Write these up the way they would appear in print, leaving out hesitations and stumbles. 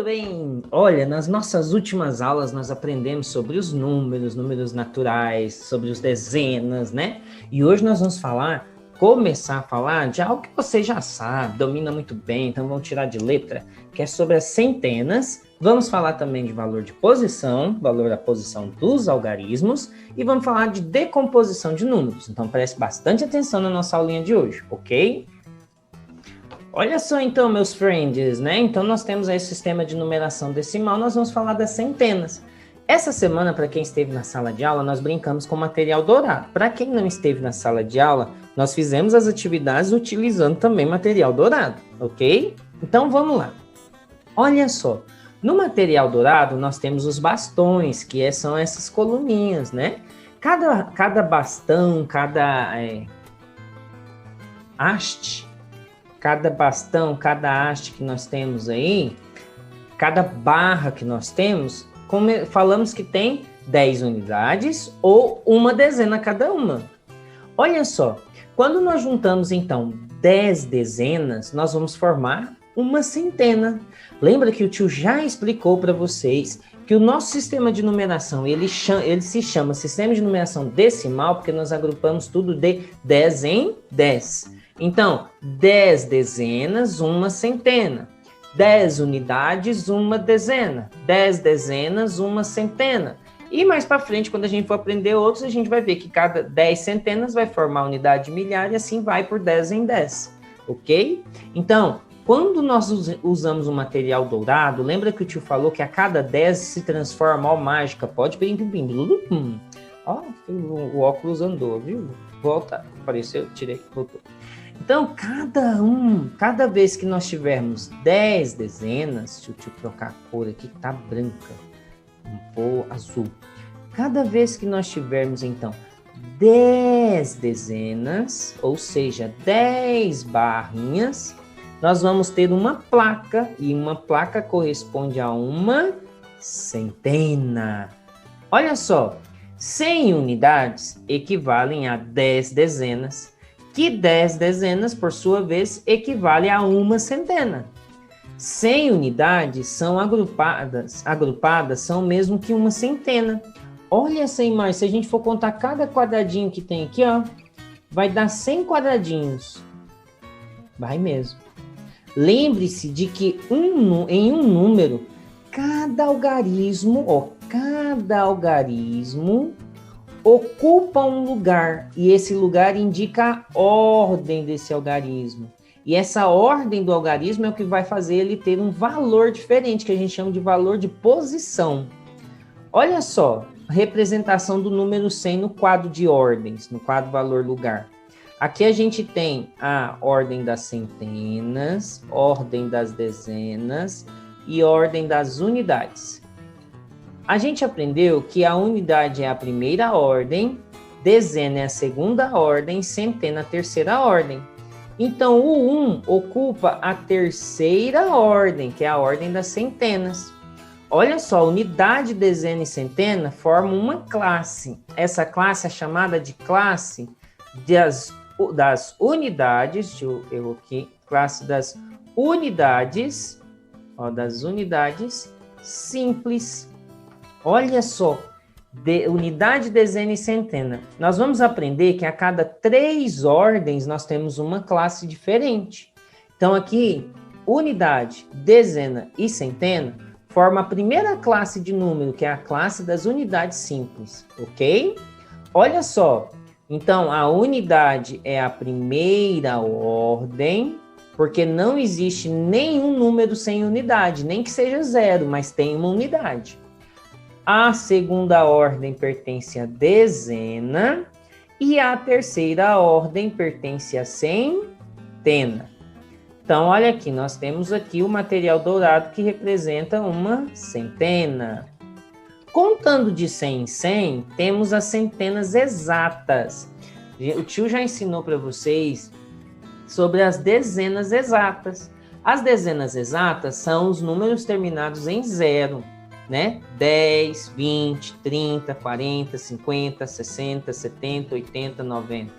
tudo bem? Olha, nas nossas últimas aulas nós aprendemos sobre os números, números naturais, sobre os dezenas, né? E hoje nós vamos começar a falar de algo que você já sabe, domina muito bem, então vamos tirar de letra, que é sobre as centenas. Vamos falar também de valor de posição, valor da posição dos algarismos, e vamos falar de decomposição de números. Então preste bastante atenção na nossa aulinha de hoje, ok? Olha só então, meus friends, né? Então nós temos aí o sistema de numeração decimal, nós vamos falar das centenas. Essa semana, para quem esteve na sala de aula, nós brincamos com material dourado. Para quem não esteve na sala de aula, nós fizemos as atividades utilizando também material dourado, ok? Então vamos lá. Olha só, no material dourado nós temos os bastões, que são essas coluninhas, né? Cada bastão, cada haste, cada bastão, cada haste que nós temos aí, cada barra que nós temos, falamos que tem 10 unidades ou uma dezena cada uma. Olha só, quando nós juntamos então 10 dezenas, nós vamos formar uma centena. Lembra que o tio já explicou para vocês que o nosso sistema de numeração, ele se chama sistema de numeração decimal, porque nós agrupamos tudo de 10 em 10. Então, 10 dezenas, uma centena. 10 unidades, uma dezena. 10 dezenas, uma centena. E mais para frente, quando a gente for aprender outros, a gente vai ver que cada 10 centenas vai formar unidade de milhar e assim vai por 10 em 10. Ok? Então, quando nós usamos o material dourado, lembra que o tio falou que a cada 10 se transforma, ó, mágica, pode pim. Ó, o óculos andou, viu? Volta, apareceu, tirei, voltou. Então, cada vez que nós tivermos 10 dezenas, deixa eu te trocar a cor aqui que tá branca, ou azul. Cada vez que nós tivermos, então, 10 dezenas, ou seja, 10 barrinhas, nós vamos ter uma placa, e uma placa corresponde a uma centena. Olha só, 100 unidades equivalem a 10 dezenas, que 10 dezenas, por sua vez, equivale a uma centena. 100 unidades são agrupadas são mesmo que uma centena. Olha essa imagem, se a gente for contar cada quadradinho que tem aqui, ó, vai dar 100 quadradinhos. Vai mesmo. Lembre-se de que em um número, cada algarismo ocupa um lugar, e esse lugar indica a ordem desse algarismo. E essa ordem do algarismo é o que vai fazer ele ter um valor diferente, que a gente chama de valor de posição. Olha só, a representação do número 100 no quadro de ordens, no quadro valor lugar. Aqui a gente tem a ordem das centenas, ordem das dezenas e ordem das unidades. A gente aprendeu que a unidade é a primeira ordem, dezena é a segunda ordem, centena a terceira ordem. Então, o 1 ocupa a terceira ordem, que é a ordem das centenas. Olha só, unidade, dezena e centena formam uma classe. Essa classe é chamada de classe das unidades, deixa eu erro aqui, classe das unidades simples. Olha só, unidade, dezena e centena. Nós vamos aprender que a cada 3 ordens nós temos uma classe diferente. Então aqui, unidade, dezena e centena forma a primeira classe de número, que é a classe das unidades simples, ok? Olha só, então a unidade é a primeira ordem, porque não existe nenhum número sem unidade, nem que seja 0, mas tem uma unidade. A segunda ordem pertence à dezena e a terceira ordem pertence à centena. Então, olha aqui, nós temos aqui o material dourado que representa uma centena. Contando de 100 em 100, temos as centenas exatas. O tio já ensinou para vocês sobre as dezenas exatas. As dezenas exatas são os números terminados em 0. Né? 10, 20, 30, 40, 50, 60, 70, 80, 90.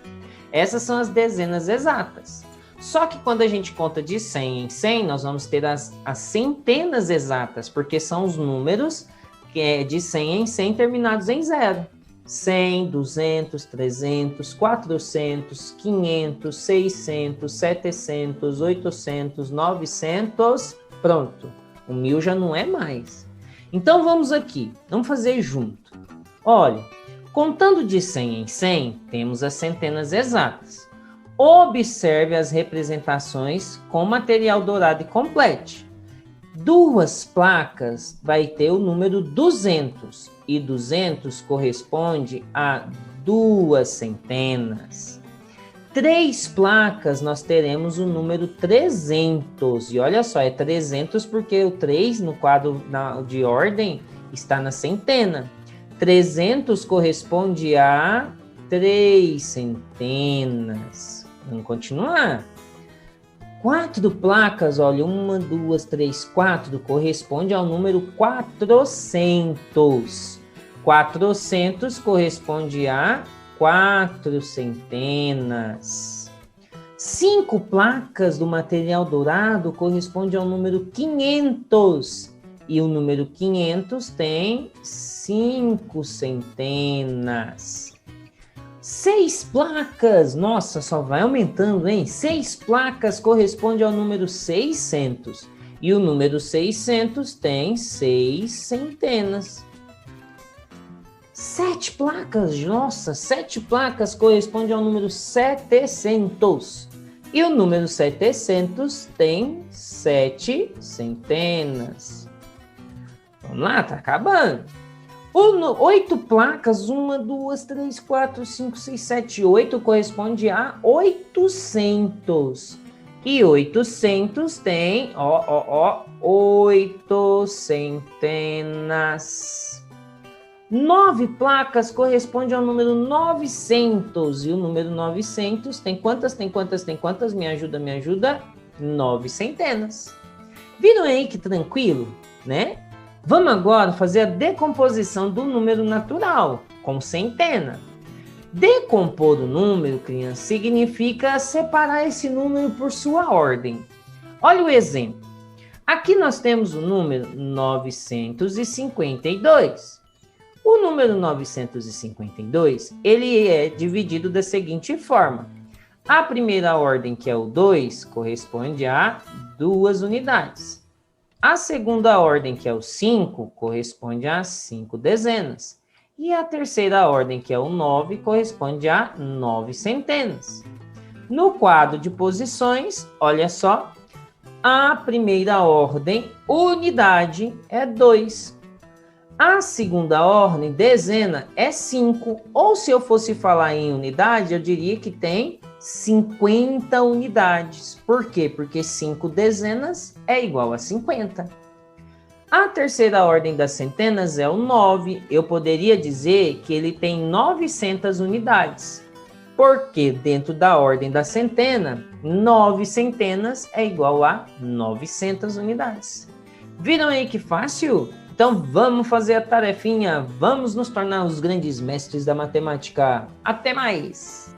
Essas são as dezenas exatas. Só que quando a gente conta de 100 em 100, nós vamos ter as centenas exatas, porque são os números que é de 100 em 100 terminados em zero. 100, 200, 300, 400, 500, 600, 700, 800, 900, pronto. O 1000 já não é mais. Então vamos aqui, vamos fazer junto. Olha, contando de 100 em 100, temos as centenas exatas. Observe as representações com material dourado e complete. Duas placas vai ter o número 200 e 200 corresponde a 2 centenas. 3 placas nós teremos o número 300 e olha só, é 300 porque o 3 no quadro de ordem está na centena. 300 corresponde a 3 centenas. Vamos continuar. 4 placas, olha, 1, 2, 3, 4, corresponde ao número 400. 400 corresponde a 4 centenas. 5 placas do material dourado corresponde ao número 500. E o número 500 tem 5 centenas. 6 placas, nossa, só vai aumentando, hein? 6 placas corresponde ao número 600. E o número 600 tem 6 centenas. 7 placas, nossa, 7 placas corresponde ao número 700. E o número 700 tem 7 centenas. Vamos lá, tá acabando. 8 placas, 1, 2, 3, 4, 5, 6, 7, 8, corresponde a 800. E 800 tem, 8 centenas. 9 placas corresponde ao número 900. E o número 900 tem quantas? Tem quantas? Me ajuda. 9 centenas. Viram aí que tranquilo, né? Vamos agora fazer a decomposição do número natural, com centena. Decompor o número, criança, significa separar esse número por sua ordem. Olha o exemplo. Aqui nós temos o número 952. O número 952, ele é dividido da seguinte forma. A primeira ordem, que é o 2, corresponde a 2 unidades. A segunda ordem, que é o 5, corresponde a 5 dezenas. E a terceira ordem, que é o 9, corresponde a 9 centenas. No quadro de posições, olha só, a primeira ordem, unidade, é 2. A segunda ordem, dezena, é 5. Ou se eu fosse falar em unidade, eu diria que tem 50 unidades. Por quê? Porque 5 dezenas é igual a 50. A terceira ordem das centenas é o 9. Eu poderia dizer que ele tem 900 unidades. Porque dentro da ordem da centena, 9 centenas é igual a 900 unidades. Viram aí que fácil? Então vamos fazer a tarefinha, vamos nos tornar os grandes mestres da matemática. Até mais!